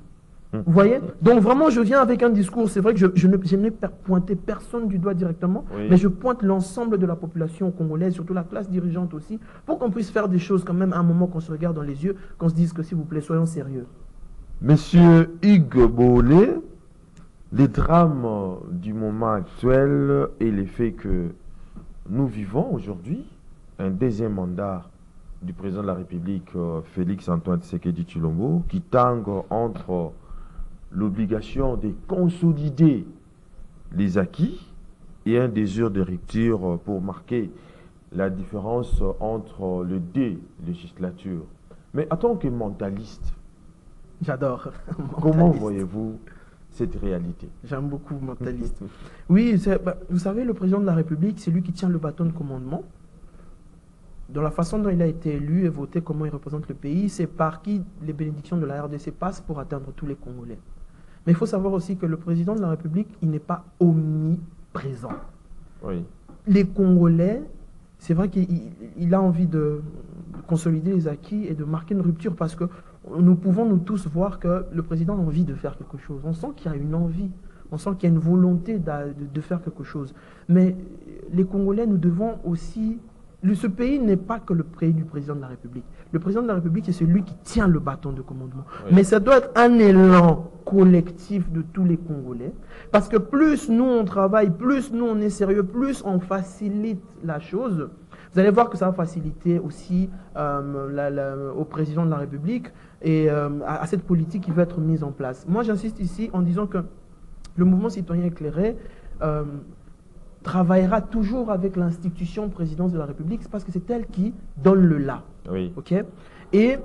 Vous voyez? Donc vraiment, je viens avec un discours, c'est vrai que je n'ai pointé personne du doigt directement, Oui. mais je pointe l'ensemble de la population congolaise, surtout la classe dirigeante aussi, pour qu'on puisse faire des choses quand même à un moment qu'on se regarde dans les yeux, qu'on se dise que s'il vous plaît, soyons sérieux. Monsieur Hugues Bolé, les drames du moment actuel et les faits que nous vivons aujourd'hui, un deuxième mandat du président de la République, Félix Antoine Tshisekedi Tshilombo, qui tangue entre l'obligation de consolider les acquis et un désir de rupture pour marquer la différence entre les deux législatures. Mais en tant que mentaliste, J'adore. comment voyez-vous cette réalité? J'aime beaucoup mentaliste. Oui, vous savez, le président de la République, c'est lui qui tient le bâton de commandement. Dans la façon dont il a été élu et voté, comment il représente le pays, c'est par qui les bénédictions de la RDC passent pour atteindre tous les Congolais. Mais il faut savoir aussi que le président de la République, il n'est pas omniprésent. Oui. Les Congolais, c'est vrai qu'il a envie de consolider les acquis et de marquer une rupture parce que nous pouvons nous tous voir que le président a envie de faire quelque chose. On sent qu'il y a une envie, on sent qu'il y a une volonté de faire quelque chose. Mais les Congolais, nous devons aussi... Ce pays n'est pas que le pays du président de la République. Le président de la République, c'est celui qui tient le bâton de commandement. Oui. Mais ça doit être un élan collectif de tous les Congolais. Parce que plus nous on travaille, plus nous on est sérieux, plus on facilite la chose. Vous allez voir que ça va faciliter aussi au président de la République et à cette politique qui va être mise en place. Moi, j'insiste ici en disant que le mouvement citoyen éclairé travaillera toujours avec l'institution présidence de la République parce que c'est elle qui donne le là. Oui. Okay? Et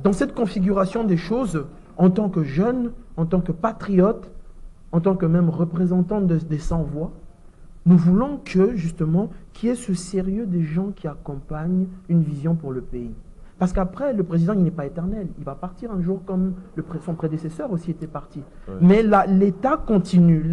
dans cette configuration des choses, en tant que jeune, en tant que patriote, en tant que même représentant des sans-voix, nous voulons que, justement, qu'il y ait ce sérieux des gens qui accompagnent une vision pour le pays. Parce qu'après, le président, il n'est pas éternel. Il va partir un jour comme son prédécesseur aussi était parti. Oui. Mais l'État continue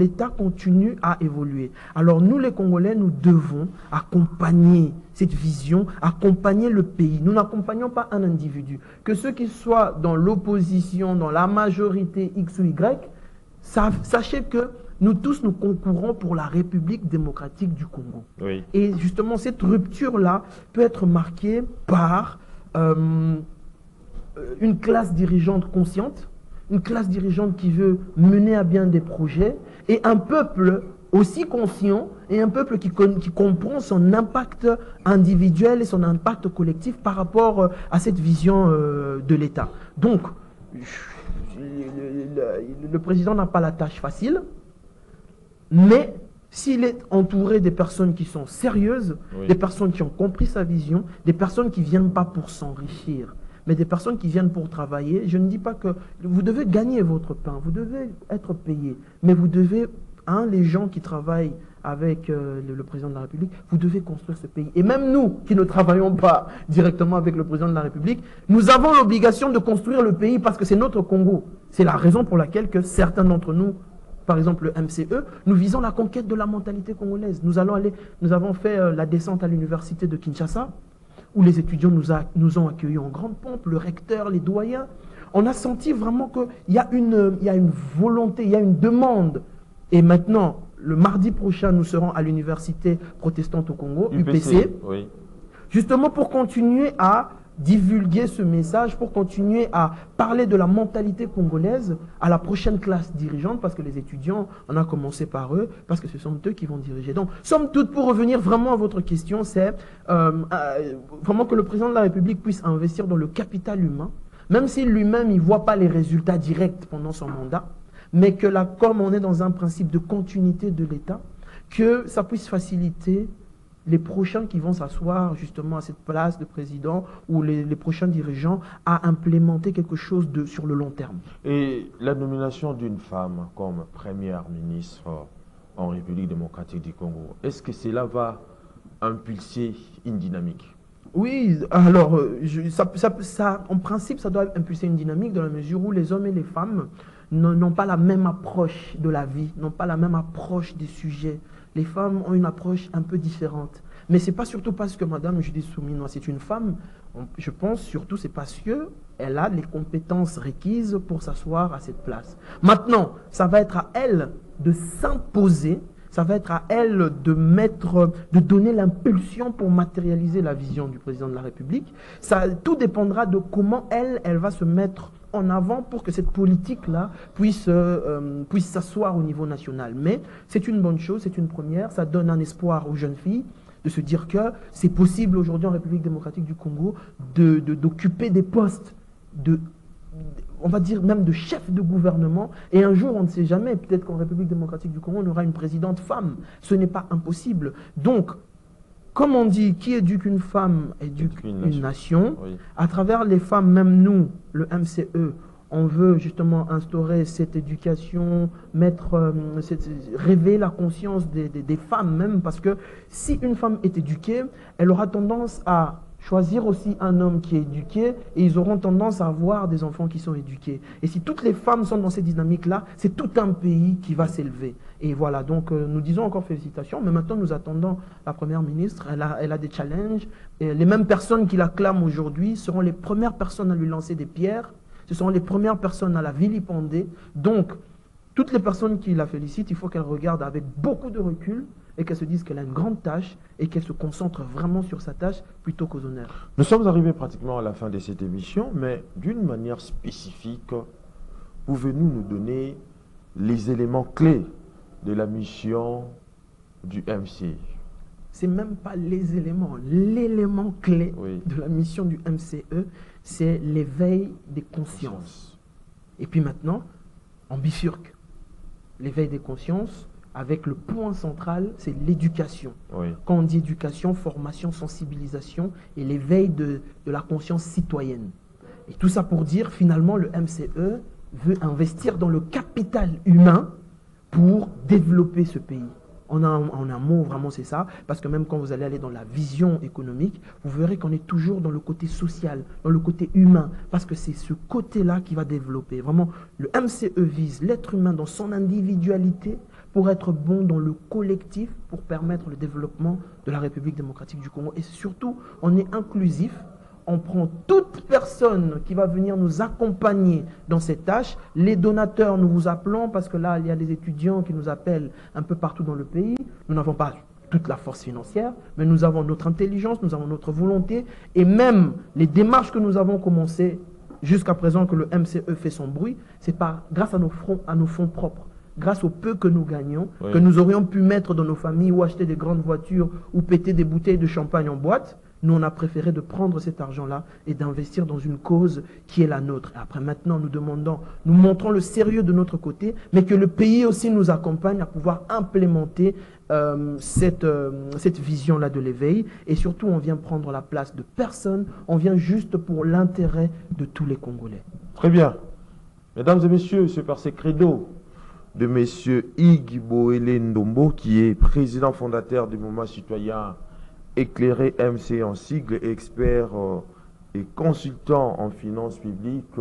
à évoluer. Alors nous, les Congolais, nous devons accompagner cette vision, accompagner le pays. Nous n'accompagnons pas un individu. Que ceux qui soient dans l'opposition, dans la majorité X ou Y, sachez que nous tous, nous concourons pour la République démocratique du Congo. Oui. Et justement, cette rupture-là peut être marquée par... une classe dirigeante consciente, une classe dirigeante qui veut mener à bien des projets, et un peuple aussi conscient, et un peuple qui comprend son impact individuel et son impact collectif par rapport à cette vision de l'État. Donc, le président n'a pas la tâche facile, mais s'il est entouré des personnes qui sont sérieuses, oui, des personnes qui ont compris sa vision, des personnes qui ne viennent pas pour s'enrichir, mais des personnes qui viennent pour travailler, je ne dis pas que vous devez gagner votre pain, vous devez être payé, mais vous devez, les gens qui travaillent avec le président de la République, vous devez construire ce pays. Et même nous, qui ne travaillons pas directement avec le président de la République, nous avons l'obligation de construire le pays parce que c'est notre Congo. C'est la raison pour laquelle que certains d'entre nous, par exemple le MCE, nous visons la conquête de la mentalité congolaise. Nous avons fait la descente à l'université de Kinshasa, où les étudiants nous ont accueillis en grande pompe, le recteur, les doyens. On a senti vraiment qu'il y a une volonté, il y a une demande. Et maintenant, le mardi prochain, nous serons à l'université protestante au Congo, UPC, oui, justement pour continuer à divulguer ce message, pour continuer à parler de la mentalité congolaise à la prochaine classe dirigeante, parce que les étudiants, on a commencé par eux, parce que ce sont eux qui vont diriger. Donc, somme toute, pour revenir vraiment à votre question, c'est vraiment que le président de la République puisse investir dans le capital humain, même si lui-même, il ne voit pas les résultats directs pendant son mandat, mais que là, comme on est dans un principe de continuité de l'État, que ça puisse faciliter les prochains qui vont s'asseoir justement à cette place de président ou les prochains dirigeants à implémenter quelque chose sur le long terme. Et la nomination d'une femme comme première ministre en République démocratique du Congo, est-ce que cela va impulser une dynamique? Oui, alors, en principe, ça doit impulser une dynamique dans la mesure où les hommes et les femmes n'ont pas la même approche de la vie, n'ont pas la même approche des sujets. Les femmes ont une approche un peu différente. Mais c'est pas surtout parce que Madame Judith Souminois, c'est une femme, je pense surtout c'est parce qu'elle a les compétences requises pour s'asseoir à cette place. Maintenant, ça va être à elle de s'imposer. Ça va être à elle de donner l'impulsion pour matérialiser la vision du président de la République. Tout dépendra de comment elle va se mettre en avant pour que cette politique-là puisse s'asseoir au niveau national. Mais c'est une bonne chose, c'est une première, ça donne un espoir aux jeunes filles de se dire que c'est possible aujourd'hui en République démocratique du Congo d'occuper des postes on va dire même de chef de gouvernement, et un jour, on ne sait jamais, peut-être qu'en République démocratique du Congo, on aura une présidente femme. Ce n'est pas impossible. Donc, comme on dit, qui éduque une femme éduque une nation. Oui. À travers les femmes, même nous, le MCE, on veut justement instaurer cette éducation, réveiller la conscience des femmes même, parce que si une femme est éduquée, elle aura tendance à choisir aussi un homme qui est éduqué, et ils auront tendance à avoir des enfants qui sont éduqués. Et si toutes les femmes sont dans ces dynamiques-là, c'est tout un pays qui va s'élever. Et voilà, donc nous disons encore félicitations, mais maintenant nous attendons la Première ministre, elle a des challenges, et les mêmes personnes qui l'acclament aujourd'hui seront les premières personnes à lui lancer des pierres, ce seront les premières personnes à la vilipender. Donc, toutes les personnes qui la félicitent, il faut qu'elles regardent avec beaucoup de recul, et qu'elle se dise qu'elle a une grande tâche et qu'elle se concentre vraiment sur sa tâche plutôt qu'aux honneurs. Nous sommes arrivés pratiquement à la fin de cette émission, mais d'une manière spécifique, pouvez-vous nous donner les éléments clés de la mission du MCE? C'est même pas les éléments. L'élément clé de la mission du MCE, c'est l'éveil des consciences. Et puis maintenant, on bifurque. L'éveil des consciences, avec le point central, c'est l'éducation. Oui. Quand on dit éducation, formation, sensibilisation et l'éveil de la conscience citoyenne. Et tout ça pour dire, finalement, le MCE veut investir dans le capital humain pour développer ce pays. En un mot, vraiment, c'est ça. Parce que même quand vous allez aller dans la vision économique, vous verrez qu'on est toujours dans le côté social, dans le côté humain. Parce que c'est ce côté-là qui va développer. Vraiment, le MCE vise l'être humain dans son individualité, pour être bon dans le collectif, pour permettre le développement de la République démocratique du Congo. Et surtout, on est inclusif, on prend toute personne qui va venir nous accompagner dans cette tâche. Les donateurs, nous vous appelons, parce que là, il y a des étudiants qui nous appellent un peu partout dans le pays. Nous n'avons pas toute la force financière, mais nous avons notre intelligence, nous avons notre volonté, et même les démarches que nous avons commencées jusqu'à présent, que le MCE fait son bruit, c'est grâce à nos fonds propres. Grâce au peu que nous gagnons, que nous aurions pu mettre dans nos familles ou acheter des grandes voitures ou péter des bouteilles de champagne en boîte, nous on a préféré de prendre cet argent-là et d'investir dans une cause qui est la nôtre. Et après maintenant, nous montrons le sérieux de notre côté, mais que le pays aussi nous accompagne à pouvoir implémenter cette vision-là de l'éveil. Et surtout, on vient prendre la place de personne, on vient juste pour l'intérêt de tous les Congolais. Très bien. Mesdames et messieurs, c'est par ces credos de M. Ig Boele Ndombo, qui est président fondateur du mouvement citoyen éclairé MC en sigle, expert et consultant en finances publiques,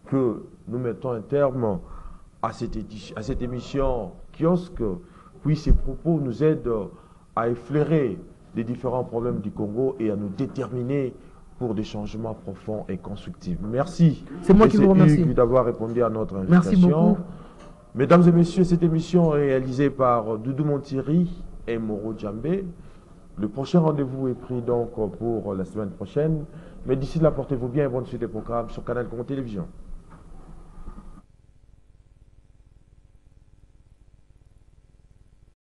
que nous mettons un terme à cette émission kiosque, puis ces propos nous aident à effleurer les différents problèmes du Congo et à nous déterminer pour des changements profonds et constructifs. Merci. C'est moi qui vous remercie d'avoir répondu à notre invitation. Merci beaucoup. Mesdames et messieurs, cette émission est réalisée par Doudou Montiri et Moro Djambé. Le prochain rendez-vous est pris donc pour la semaine prochaine. Mais d'ici là, portez-vous bien et bonne suite des programmes sur Canal Congo Télévision.